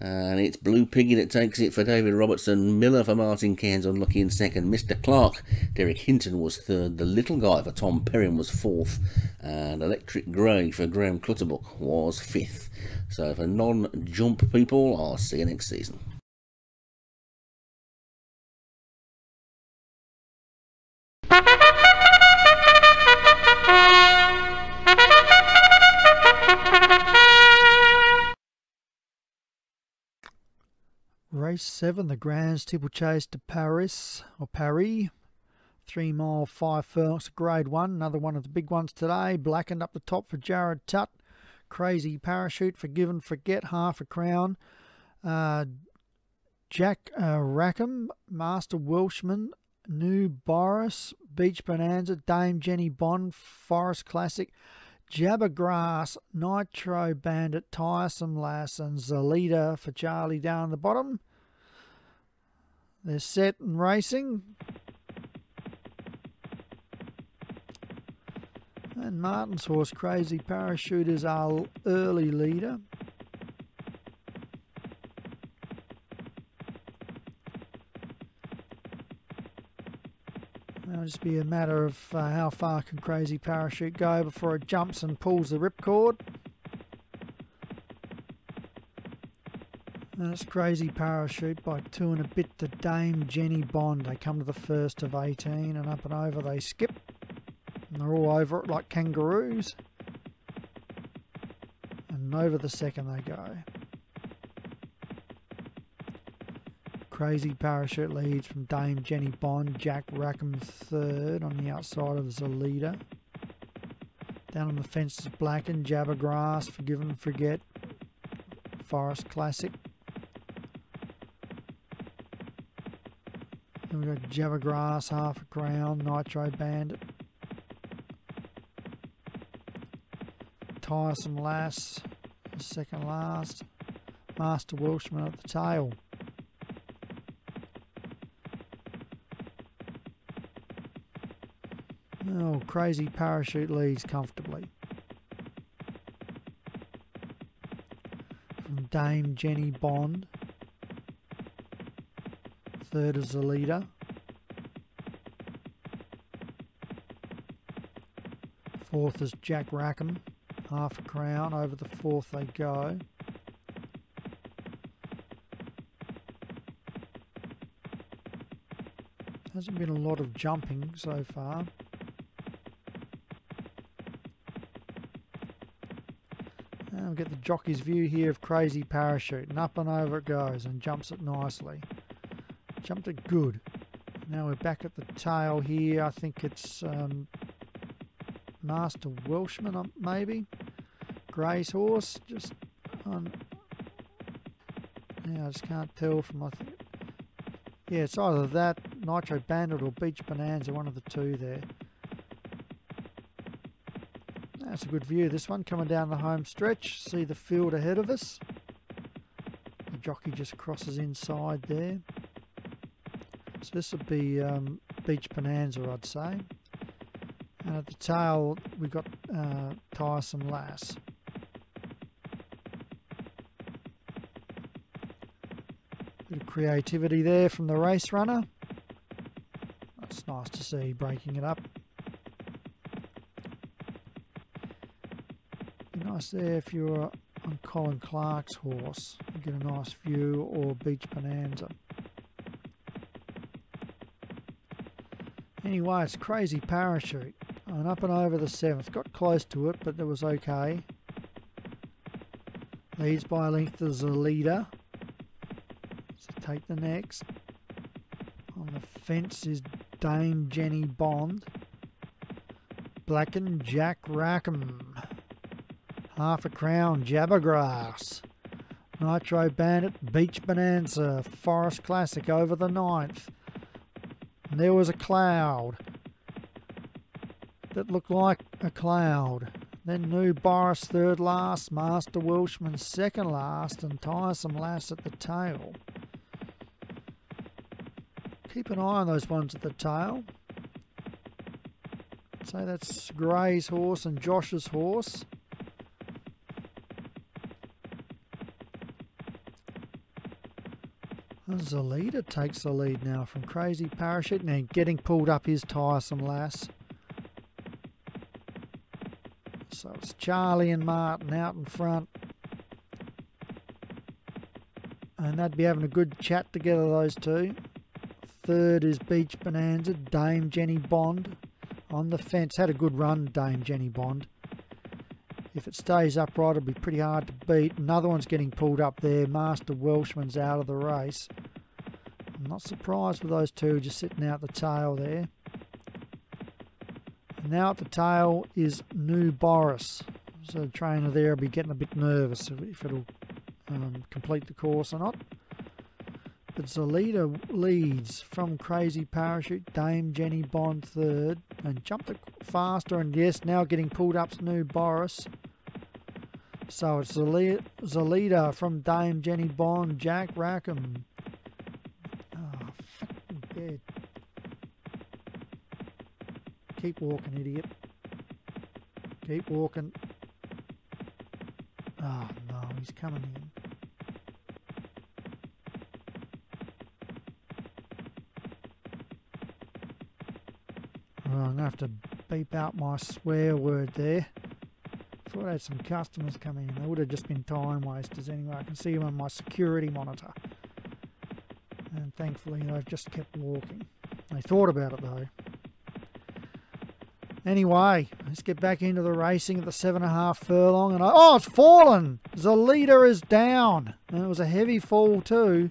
And it's Blue Piggy that takes it for David Robertson. Miller for Martin Cairns, unlucky in second. Mr. Clark, Derek Hinton was 3rd. The Little Guy for Tom Perrin was 4th. And Electric Grey for Graham Clutterbuck was 5th. So for non-jump people, I'll see you next season. Race 7, the Grand Steeplechase to Paris, or Paris. 3 mile, 5 furlongs, grade 1. Another one of the big ones today. Blackened up the top for Jared Tutt. Crazy Parachute, Forgive and Forget, half a crown. Jack Rackham, Master Welshman, New Boris, Beach Bonanza, Dame Jenny Bond, Forest Classic, Jabbergrass, Nitro Bandit, Tiresome Lass, and Zalita for Charlie down the bottom. They're set and racing. And Martin's horse, Crazy Parachute, is our early leader. It'll just be a matter of how far can Crazy Parachute go before it jumps and pulls the ripcord. And it's Crazy Parachute by 2 and a bit to Dame Jenny Bond. They come to the first of 18 and up and over they skip. And they're all over it like kangaroos. And over the second they go. Crazy Parachute leads from Dame Jenny Bond. Jack Rackham third on the outside of the leader. Down on the fence is Blackened, Jabbergrass, Forgive and Forget, Forest Classic. Then we've got Jabbergrass, Half a Crown, Nitro Bandit, Tiresome Lass, second last, Master Welshman at the tail. Oh, Crazy Parachute leads comfortably. From Dame Jenny Bond. Third is the leader. Fourth is Jack Rackham. Half a Crown. Over the fourth they go. Hasn't been a lot of jumping so far. And we'll get the jockey's view here of Crazy Parachute, and up and over it goes and jumps it nicely. Jumped it good. Now we're back at the tail here. I think it's Master Welshman maybe. Gray's horse, just on. Yeah, I just can't tell from yeah, it's either that, Nitro Bandit or Beach Bonanza, one of the two there. That's a good view, this one, coming down the home stretch. See the field ahead of us. The jockey just crosses inside there. So this would be Beach Bonanza, I'd say. And at the tail, we've got Tiresome Lass. Bit of creativity there from the race runner. That's nice to see, breaking it up. Be nice there if you're on Colin Clark's horse. You get a nice view, or Beach Bonanza. Anyway, it's Crazy Parachute. And up and over the seventh. Got close to it, but it was okay. Leads by a length as a leader. So take the next. On the fence is Dame Jenny Bond. Blackened, Jack Rackham. Half a Crown, Jabbergrass. Nitro Bandit, Beach Bonanza. Forest Classic over the ninth. And there was a cloud that looked like a cloud. Then New Boris third last, Master Welshman second last, and Tiresome Lass at the tail. Keep an eye on those ones at the tail. So that's Gray's horse and Josh's horse. The leader takes the lead now from Crazy Parachute, and getting pulled up is Tiresome Lass. So it's Charlie and Martin out in front. And they'd be having a good chat together, those two. Third is Beach Bonanza, Dame Jenny Bond on the fence. Had a good run, Dame Jenny Bond. If it stays upright, it'll be pretty hard to beat. Another one's getting pulled up there. Master Welshman's out of the race. I'm not surprised with those two just sitting out the tail there. And now at the tail is New Boris. So the trainer there will be getting a bit nervous if it'll complete the course or not. But the leader leads from Crazy Parachute, Dame Jenny Bond third, and jumped it faster, and yes, now getting pulled up's New Boris. So it's the leader from Dame Jenny Bond, Jack Rackham. Oh, fucking dead. Keep walking, idiot. Keep walking. Oh no, he's coming in. Oh, I'm going to have to beep out my swear word there. Thought I had some customers coming in. They would have just been time wasters anyway. I can see them on my security monitor. And thankfully they've just kept walking. They thought about it though. Anyway, let's get back into the racing at the 7.5 furlong. And oh, it's fallen! The leader is down. And it was a heavy fall too.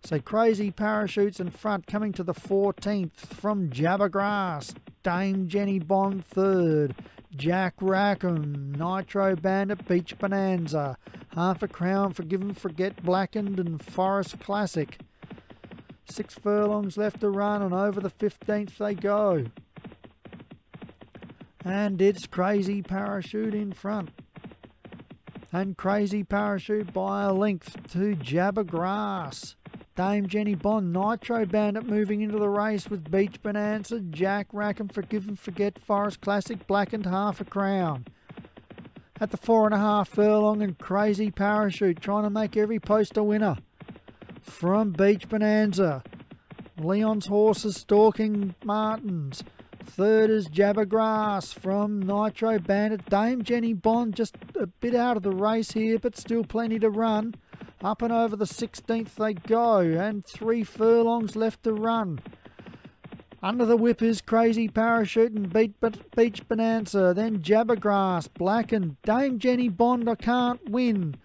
So Crazy Parachutes in front, coming to the 14th from Jabbergrass. Dame Jenny Bond third. Jack Rackham, Nitro Bandit, Beach Bonanza. Half a Crown, Forgive and Forget, Blackened and Forest Classic. 6 furlongs left to run, and over the 15th they go. And it's Crazy Parachute in front. And Crazy Parachute by a length to Jabbergrass. Dame Jenny Bond, Nitro Bandit moving into the race with Beach Bonanza, Jack Rackham, Forgive and Forget, Forest Classic, Blackened, Half a Crown. At the 4.5 furlong, and Crazy Parachute trying to make every post a winner. From Beach Bonanza, Leon's Horses stalking Martins. Third is Jabbergrass from Nitro Bandit. Dame Jenny Bond just a bit out of the race here, but still plenty to run. Up and over the 16th they go, and 3 furlongs left to run. Under the whip is Crazy Parachute and Beach Bonanza, then Jabbergrass, Blackened, Dame Jenny Bond, I Can't Win.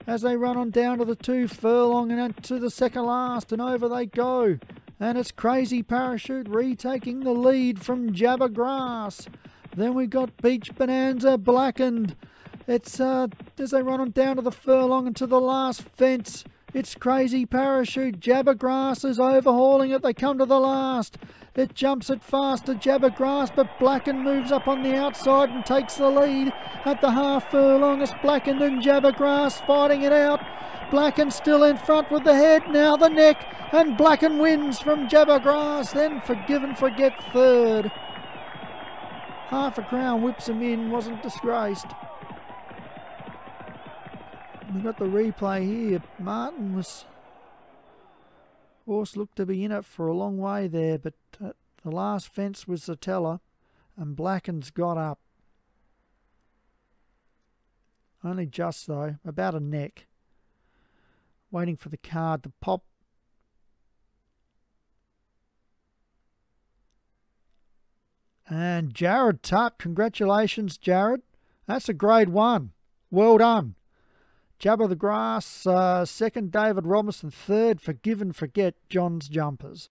As they run on down to the 2 furlong and to the second last, and over they go. And it's Crazy Parachute retaking the lead from Jabbergrass. Then we got Beach Bonanza, Blackened. It's as they run on down to the furlong and to the last fence. It's Crazy Parachute. Jabbergrass is overhauling it. They come to the last. It jumps it fast to Jabbergrass, but Blackened moves up on the outside and takes the lead. At the half furlong, it's Blackened and Jabbergrass fighting it out. Blackened still in front with the head, now the neck, and Blackened wins from Jabbergrass. Then Forgive and Forget third. Half a Crown whips him in, wasn't disgraced. We've got the replay here. Martin was... Horse looked to be in it for a long way there, but the last fence was the teller, and Blackened's got up. Only just though, about a neck. Waiting for the card to pop. And Jared Tuck, congratulations Jared. That's a grade 1. Well done. Jabber the Grass, second David Robinson, third Forgive and Forget, John's Jumpers.